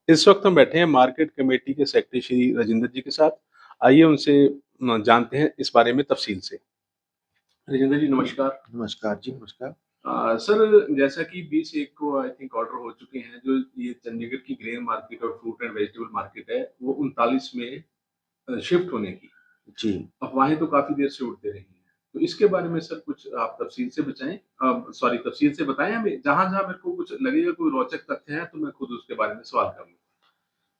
इस वक्त हम बैठे हैं मार्केट कमेटी के सेक्रेटरी श्री राजेंद्र जी के साथ। आइए उनसे जानते हैं इस बारे में तफसील से। राजेंद्र जी नमस्कार। नमस्कार जी, नमस्कार। सर जैसा कि 20 एक को आई थिंक ऑर्डर हो चुके हैं, जो ये चंडीगढ़ की ग्रेन मार्केट और फ्रूट एंड वेजिटेबल मार्केट है वो 39 में शिफ्ट होने की जी। अफवाहें तो काफी देर से उड़ते रही हैं। तो इसके बारे में सर कुछ आप तफसील से बचाएं, सॉरी तफसील से बताएं हमें। जहां जहां मेरे को कुछ लगेगा कोई रोचक तथ्य है तो मैं खुद उसके बारे में सवाल करूंगा।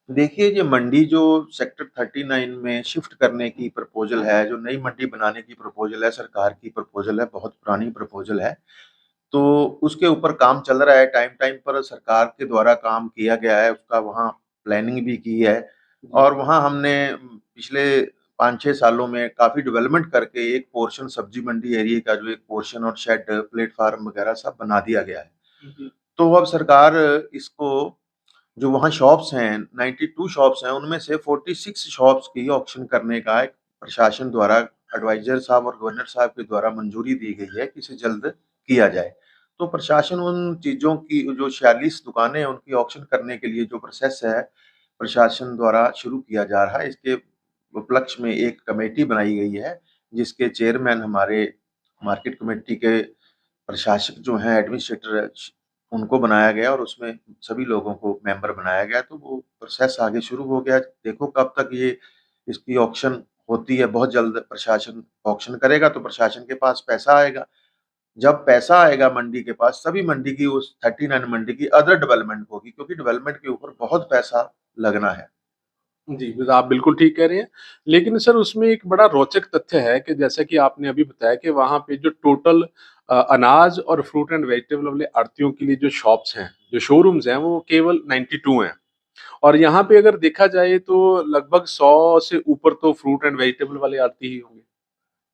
देखिए, ये मंडी जो सेक्टर 39 में शिफ्ट करने की प्रपोज़ल है, जो नई मंडी बनाने की प्रपोज़ल है, सरकार की प्रपोज़ल है, बहुत पुरानी प्रपोज़ल है। तो उसके ऊपर काम चल रहा है, टाइम-टाइम पर सरकार के द्वारा काम किया गया है, उसका वहाँ प्लानिंग भी की है जी। और वहाँ हमने पिछले 5-6 सालों में काफ़ी डेवलपमेंट करके एक पोर्शन सब्जी मंडी एरिया का जो एक पोर्शन और शेड, प्लेटफ़ार्म वगैरह सब बना दिया गया है। जी। तो अब सरकार इसको जो वहाँ शॉप्स हैं 92 शॉप्स हैं, उनमें से 46 शॉप्स की ऑक्शन करने का एक प्रशासन द्वारा एडवाइज़र साहब और गवर्नर साहब के द्वारा मंजूरी दी गई है कि इसे जल्द किया जाए। तो प्रशासन उन चीज़ों की जो 46 दुकानें हैं, उनकी ऑक्शन करने के लिए जो प्रोसेस है, प्रशासन द्वारा शुरू किया जा रहा है। इसके उपलक्ष्य में एक कमेटी बनाई गई है, जिसके चेयरमैन हमारे मार्केट कमेटी के प्रशासक जो हैं एडमिनिस्ट्रेटर उनको बनाया गया और उसमें सभी लोगों को मेंबर बनाया गया, तो वो प्रोसेस आगे शुरू हो गया। देखो कब तक ये इसकी ऑक्शन होती है, बहुत जल्द प्रशासन ऑक्शन करेगा तो प्रशासन के पास पैसा आएगा। जब पैसा आएगा मंडी के पास, सभी मंडी की उस 39 मंडी की अदर डेवलपमेंट होगी क्योंकि डेवलपमेंट के ऊपर बहुत पैसा लगना है। जी, आप बिल्कुल ठीक कह रहे हैं। लेकिन सर उसमें एक बड़ा रोचक तथ्य है कि जैसा कि आपने अभी बताया कि वहाँ पे जो टोटल अनाज और फ्रूट एंड वेजिटेबल वाले आढ़तियों के लिए जो शॉप्स हैं, जो शोरूम्स हैं, वो केवल 92 हैं। और यहाँ पे अगर देखा जाए तो लगभग 100 से ऊपर तो फ्रूट एंड वेजिटेबल वाले आढ़ती ही होंगे।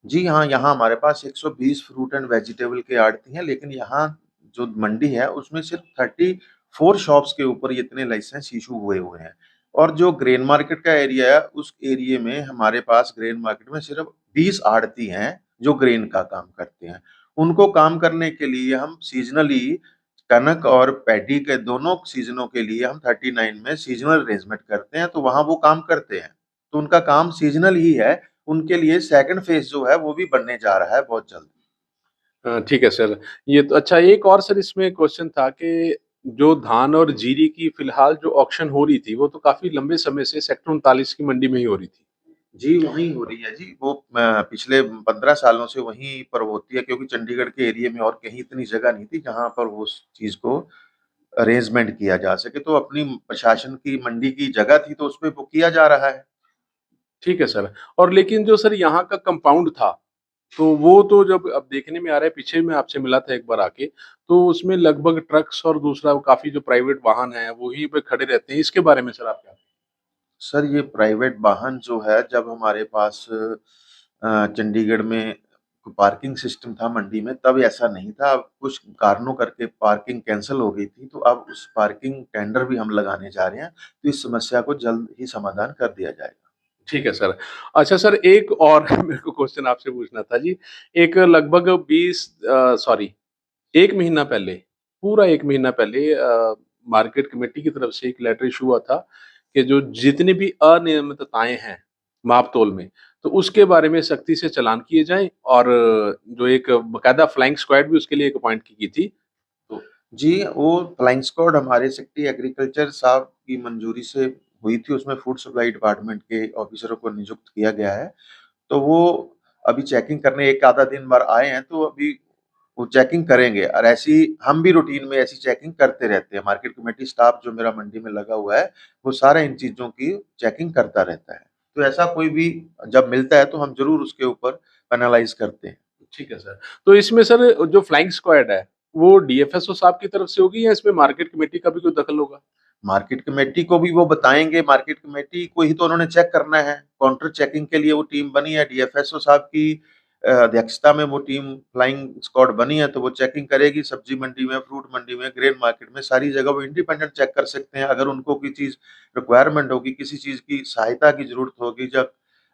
जी हाँ, यहाँ हमारे पास 120 फ्रूट एंड वेजिटेबल के आड़ती हैं, लेकिन यहाँ जो मंडी है, उसमें सिर्फ 34 शॉप्स के ऊपर ये इतने लाइसेंस इश्यू हुए हुए हैं। और जो ग्रेन मार्केट का एरिया है, उस एरिये में हमारे पास ग्रेन मार्केट में सिर्फ 20 आड़ती हैं, जो ग्रेन का काम करते हैं। उनको काम करने के लिए हम सीज़नली कनक और पैडी के दोनों सीज़नों के लिए हम 39 में सीज़नल अरेंजमेंट करते हैं, तो वहाँ वो काम करते हैं। तो उनका काम सीज़नल ही है, उनके लिए सेकंड फेज़ जो है वो भी बनने जा रहा है बहुत जल्द। ठीक है सर। ये तो अच्छा, एक और सर इसमें क्वेश्चन था कि जो धान और जीरी की फिलहाल जो ऑक्शन हो रही थी, वो तो काफ़ी लंबे समय से सेक्टर 39 की मंडी में ही हो रही थी। जी, वहीं हो रही है जी, वो पिछले 15 सालों से वहीं पर होती है क्योंकि चंडीगढ़ के एरिये में और कहीं इतनी जगह नहीं थी जहाँ पर वो उस चीज़ को अरेंजमेंट किया जा सके, तो अपनी प्रशासन की मंडी की जगह थी तो उसपे वो किया जा रहा है। ठीक है सर। और लेकिन जो सर यहाँ का कंपाउंड था, तो वो तो जब अब देखने में आ रहा है, पीछे मैं आपसे मिला था एक बार आके, तो उसमें लगभग ट्रक्स और दूसरा काफ़ी जो प्राइवेट वाहन है, वहीं पे खड़े रहते हैं। इसके बारे में सर आप क्या? सर ये प्राइवेट वाहन जो है जब हमारे पास चंडीगढ़ में पार्किंग सिस्टम था मंडी में तब ऐसा नहीं था। अब कुछ कारणों करके पार्किंग कैंसल हो गई थी, तो अब उस पार्किंग टेंडर भी हम लगाने जा रहे हैं, तो इस समस्या को जल्द ही समाधान कर दिया जाएगा। ठीक है सर। अच्छा सर, एक और मेरे को क्वेश्चन आपसे पूछना था जी। एक लगभग 20 सॉरी 1 महीना पहले, पूरा 1 महीना पहले मार्केट कमेटी की तरफ से एक लेटर इश्यू हुआ था कि जो जितनी भी अनियमितताएँ हैं माप-तोल में, तो उसके बारे में सख्ती से चालान किए जाएँ और जो एक बाकायदा फ्लाइंग स्क्वाड भी उसके लिए एक अपॉइंट की गई थी। तो जी, वो फ्लाइंग स्क्वाड हमारे सेक्रेटरी एग्रीकल्चर साहब की मंजूरी से हुई थी, उसमें फूड सप्लाई डिपार्टमेंट के ऑफिसरों को नियुक्त किया गया है। तो वो अभी चेकिंग करने 1 आधा दिन बार आए हैं, तो अभी वो चेकिंग करेंगे और ऐसी हम भी रूटीन में ऐसी चेकिंग करते रहते हैं। मार्केट कमेटी स्टाफ जो मेरा मंडी में लगा हुआ है, वो सारा इन चीज़ों की चेकिंग करता रहता है। तो ऐसा कोई भी जब मिलता है, तो हम ज़रूर उसके ऊपर एनालाइज़ करते हैं। ठीक है सर। तो इसमें सर जो फ्लाइंग स्क्वाड है, वो डीएफएसओ साहब की तरफ से होगी या इसमें मार्केट कमेटी का भी कोई दखल होगा? मार्केट कमेटी को भी वो बताएँगे, मार्केट कमेटी को ही तो उन्होंने चेक करना है। काउंटर चेकिंग के लिए वो टीम बनी है, डीएफएसओ साहब की अध्यक्षता में वो टीम फ्लाइंग स्क्वाड बनी है, तो वो चेकिंग करेगी सब्जी मंडी में, फ्रूट मंडी में, ग्रेन मार्केट में, सारी जगह वो इंडिपेंडेंट चेक कर सकते हैं। अगर उनको कोई चीज़ रिक्वायरमेंट होगी, किसी चीज़ की सहायता की ज़रूरत होगी, जब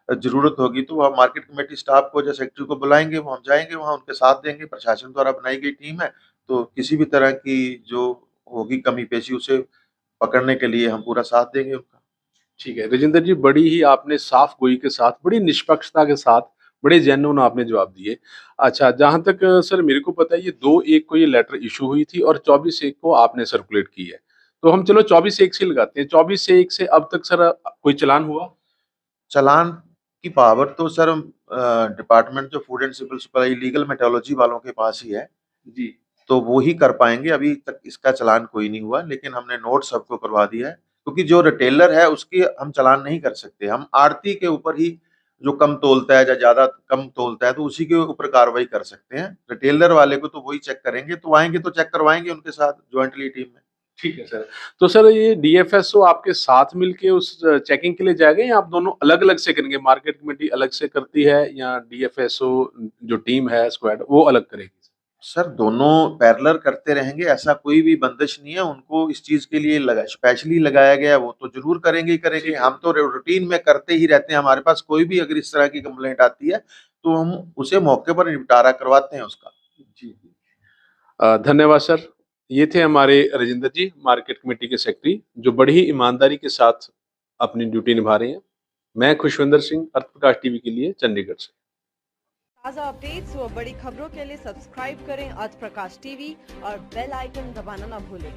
ज़रूरत होगी, तो वह मार्केट कमेटी स्टाफ को या सेक्रेटरी को बुलाएँगे, वो हम जाएँगे वहाँ उनके साथ देंगे। प्रशासन द्वारा बनाई गई टीम है, तो किसी भी तरह की जो होगी कमी-पेशी उसे पकड़ने के लिए हम पूरा साथ देंगे उनका। ठीक है राजेंद्र जी, बड़ी ही आपने साफ गोई के साथ, बड़ी निष्पक्षता के साथ, बड़े जेन्युइन आपने जवाब दिए। अच्छा, जहाँ तक सर मेरे को पता है ये 2/1 को ये लेटर इश्यू हुई थी और 24/1 को आपने सर्कुलेट की है। तो हम चलो 24/1 से लगाते हैं। 24/1 से अब तक सर कोई चालान हुआ? चालान की पावर तो सर डिपार्टमेंट जो food and civil supply legal metrology वालों के पास ही है, जी। तो वो ही कर पाएंगे। अभी तक इसका चालान कोई नहीं हुआ, लेकिन हमने नोट सबको करवा दिया है, क्योंकि जो रिटेलर है उसकी हम चालान नहीं कर सकते। हम आड़ती के ऊपर ही, जो कम तोलता है या ज्यादा कम तोलता है तो उसी के ऊपर कार्रवाई कर सकते हैं। रिटेलर वाले को तो वही चेक करेंगे, तो आएंगे तो चेक करवाएंगे उनके साथ ज्वाइंटली टीम में। ठीक है सर। तो सर ये डीएफएसओ आपके साथ मिलके उस चेकिंग के लिए जाएगा या आप दोनों अलग-अलग से करेंगे? मार्केट कमेटी अलग से करती है या डीएफएसओ जो टीम है स्क्वाड वो अलग करेगी? सर दोनों पैरेलल करते रहेंगे, ऐसा कोई भी बंदिश नहीं है। उनको इस चीज के लिए लगा स्पेशली लगाया गया है, वो तो जरूर करेंगे ही करेंगे। ठीक है। हम तो रूटीन में करते ही रहते हैं। हमारे पास कोई भी अगर इस तरह की कंप्लेंट आती है तो हम उसे मौके पर निपटारा करवाते हैं उसका। जी, जी। धन्यवाद सर। ये थे हमारे राजेंद्र जी, मार्केट कमेटी के सेक्रेटरी, जो बड़ी ही ईमानदारी के साथ अपनी ड्यूटी निभा रहे हैं। मैं खुशविंदर सिंह, अर्थ प्रकाश टीवी के लिए चंडीगढ़ से। ताज़ा अपडेट्स व बड़ी खबरों के लिए सब्सक्राइब करें आज प्रकाश टीवी और बेल आइकन दबाना ना भूलें।